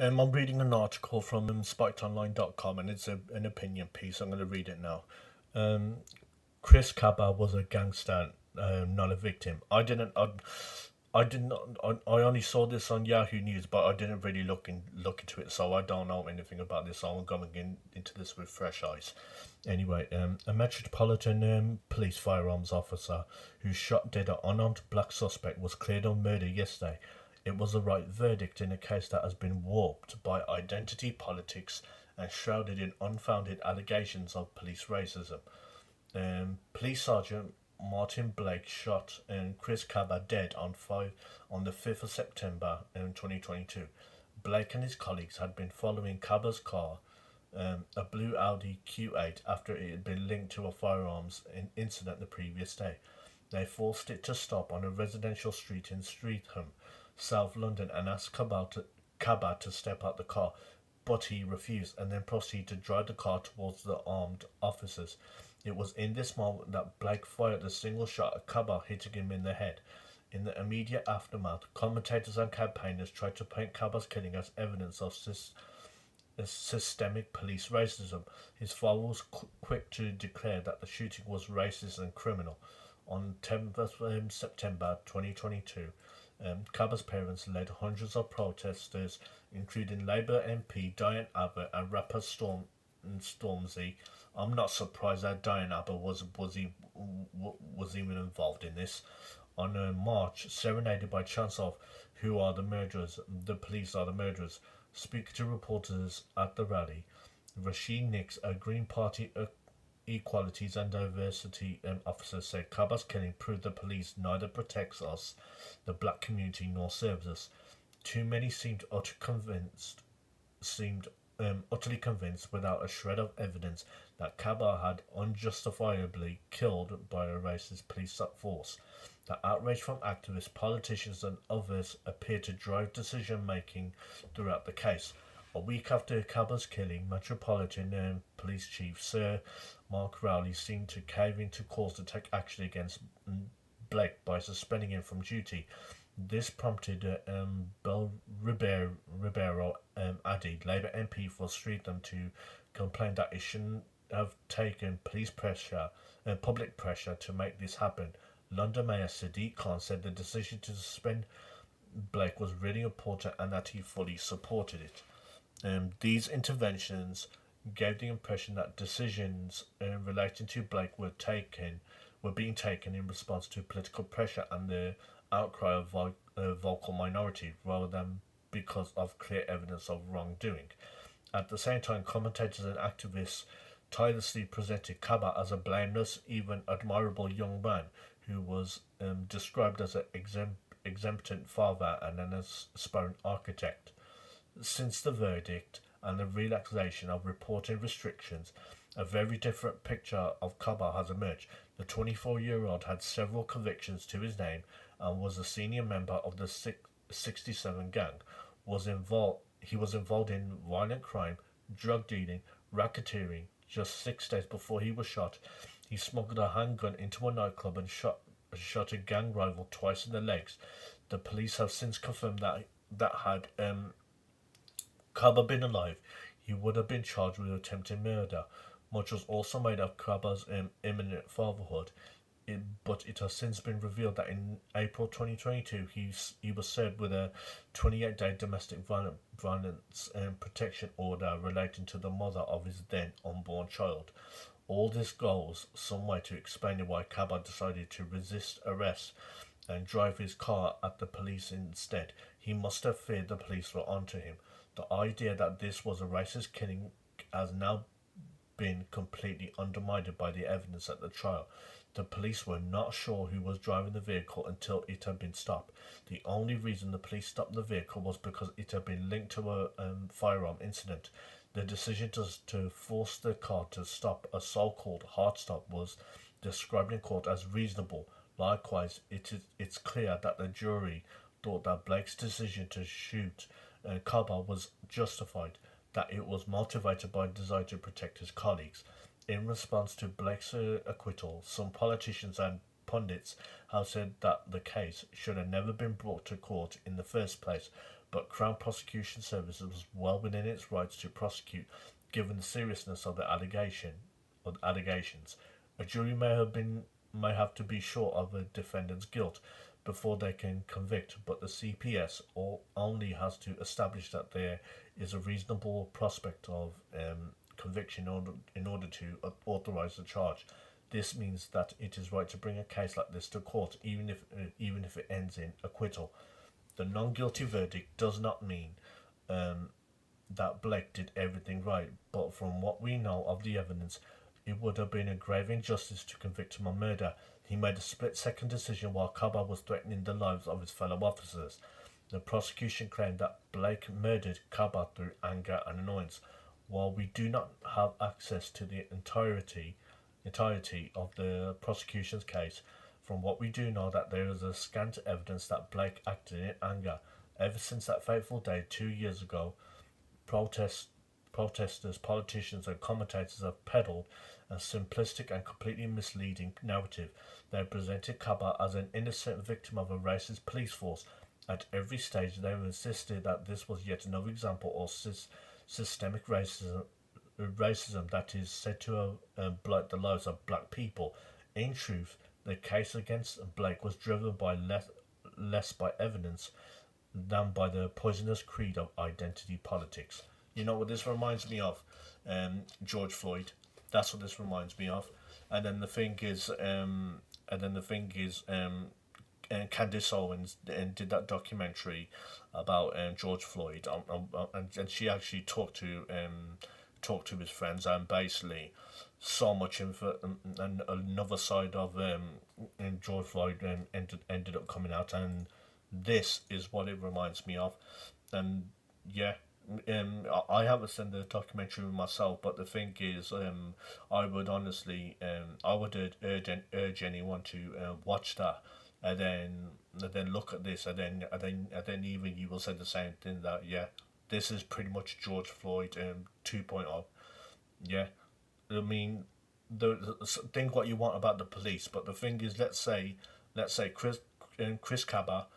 I'm reading an article from spikedonline.com, and it's an opinion piece. I'm going to read it now. Um, Chris Kaba was a gangster, not a victim. I did not. I only saw this on Yahoo News, but I didn't really look into it, so I don't know anything about this. So I'm going into this with fresh eyes. Anyway, a Metropolitan Police firearms officer who shot dead an unarmed black suspect was cleared of murder yesterday. It was the right verdict in a case that has been warped by identity politics and shrouded in unfounded allegations of police racism. Police Sergeant Martyn Blake shot Chris Kaba dead on the 5th of September 2022. Blake and his colleagues had been following Kaba's car, a blue Audi Q8, after it had been linked to a firearms incident the previous day. They forced it to stop on a residential street in Streatham, South London, and asked Kaba to step out the car, but he refused and then proceeded to drive the car towards the armed officers. It was in this moment that Blake fired a single shot at Kaba, hitting him in the head. In the immediate aftermath, commentators and campaigners tried to paint Kaba's killing as evidence of systemic police racism. His father was quick to declare that the shooting was racist and criminal. On 10th of September 2022, Kaba's parents led hundreds of protesters, including Labour MP Diane Abbott and rapper Stormzy. I'm not surprised that Diane Abbott was even involved in this. On a march serenaded by chants of "Who are the murderers? The police are the murderers." Speaking to reporters at the rally, Rasheen Nix, a Green Party Equalities and Diversity officer, said Kaba's killing proved the police neither protects us, the black community, nor serves us. Too many seemed utterly convinced, without a shred of evidence, that Kaba had unjustifiably killed by a racist police force. The outrage from activists, politicians, and others appeared to drive decision making throughout the case. A week after Kaba's killing, Metropolitan Police Chief Sir Mark Rowley seemed to cave into calls to take action against Blake by suspending him from duty. This prompted Bel Ribeiro Adi, Labour MP for Streatham, to complain that it shouldn't have taken public pressure to make this happen. London Mayor Sadiq Khan said the decision to suspend Blake was really important and that he fully supported it. These interventions gave the impression that decisions relating to Blake were being taken in response to political pressure and the outcry of vocal minority, rather than because of clear evidence of wrongdoing. At the same time, commentators and activists tirelessly presented Kaba as a blameless, even admirable young man who was described as an exemptant father and an aspiring architect. Since the verdict and the relaxation of reporting restrictions, a very different picture of Kaba has emerged. The 24-year-old had several convictions to his name and was a senior member of the 67 gang. He was involved in violent crime, drug dealing, racketeering. Just 6 days before he was shot, he smuggled a handgun into a nightclub and shot a gang rival twice in the legs. The police have since confirmed that had Kaba been alive, he would have been charged with attempted murder. Much was also made of Kaba's imminent fatherhood, but it has since been revealed that in April 2022 he was served with a 28-day domestic violence protection order relating to the mother of his then unborn child. All this goes some way to explaining why Kaba decided to resist arrest and drive his car at the police instead. He must have feared the police were onto him. The idea that this was a racist killing has now been completely undermined by the evidence at the trial. The police were not sure who was driving the vehicle until it had been stopped. The only reason the police stopped the vehicle was because it had been linked to a firearm incident. The decision to force the car to stop, a so-called hard stop, was described in court as reasonable. Likewise, it's clear that the jury thought that Blake's decision to shoot Kaba was justified, that it was motivated by a desire to protect his colleagues. In response to Blake's acquittal, some politicians and pundits have said that the case should have never been brought to court in the first place, but Crown Prosecution Service was well within its rights to prosecute, given the seriousness of the allegations. A jury may have to be sure of a defendant's guilt before they can convict, but the CPS only has to establish that there is a reasonable prospect of conviction in order to authorise the charge. This means that it is right to bring a case like this to court, even if it ends in acquittal. The non-guilty verdict does not mean that Blake did everything right, but from what we know of the evidence, it would have been a grave injustice to convict him of murder. He made a split-second decision while Kaba was threatening the lives of his fellow officers. The prosecution claimed that Blake murdered Kaba through anger and annoyance. While we do not have access to the entirety of the prosecution's case, from what we do know that there is a scant evidence that Blake acted in anger. Ever since that fateful day 2 years ago, protesters, politicians and commentators have peddled a simplistic and completely misleading narrative. They presented Kaba as an innocent victim of a racist police force. At every stage they have insisted that this was yet another example of systemic racism that is said to have blighted the lives of black people. In truth, the case against Blake was driven by less by evidence than by the poisonous creed of identity politics. You know what this reminds me of? George Floyd. That's what this reminds me of. And then the thing is, Candace Owens did that documentary about George Floyd, and she actually talked to his friends, and basically so much info and another side of George Floyd ended up coming out, and this is what it reminds me of. And yeah, I haven't seen the documentary myself, but the thing is, I would honestly, I would urge anyone to watch that, and then look at this, and then even you will say the same thing, that yeah, this is pretty much George Floyd 2.0. Yeah, I mean, think what you want about the police, but the thing is, let's say Chris Kaba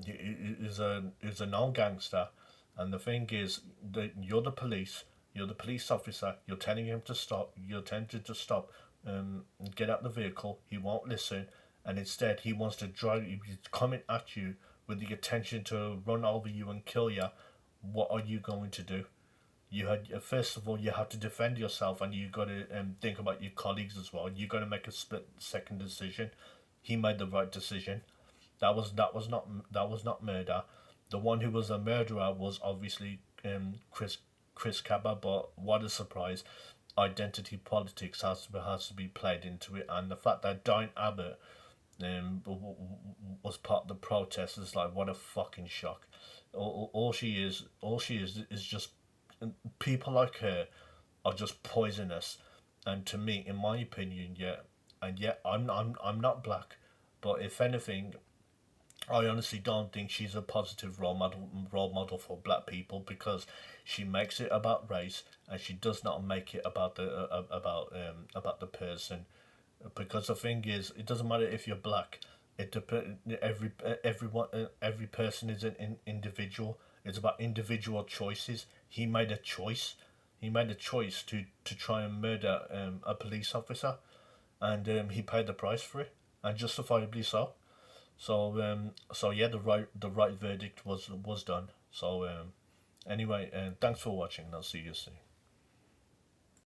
is a known gangster, and the thing is that you're the police officer. You're telling him to stop. You're telling him to stop. Get out the vehicle. He won't listen, and instead he wants to drive. He's coming at you with the intention to run over you and kill you. What are you going to do? You had first of all you have to defend yourself, and you got to think about your colleagues as well. You got to make a split-second decision. He made the right decision. That was not murder. The one who was a murderer was obviously Chris Kaba, but what a surprise! Identity politics has to be played into it, and the fact that Diane Abbott was part of the protest is like, what a fucking shock. All she is just, people like her are just poisonous, and to me, in my opinion, yeah, and yeah, I'm not black, but if anything, I honestly don't think she's a positive role model for black people, because she makes it about race, and she does not make it about the person. Because the thing is, it doesn't matter if you're black. Every person is an individual. It's about individual choices. He made a choice. He made a choice to try and murder a police officer, and he paid the price for it, and justifiably so. So yeah, the right verdict was done. So anyway, thanks for watching. I'll see you soon.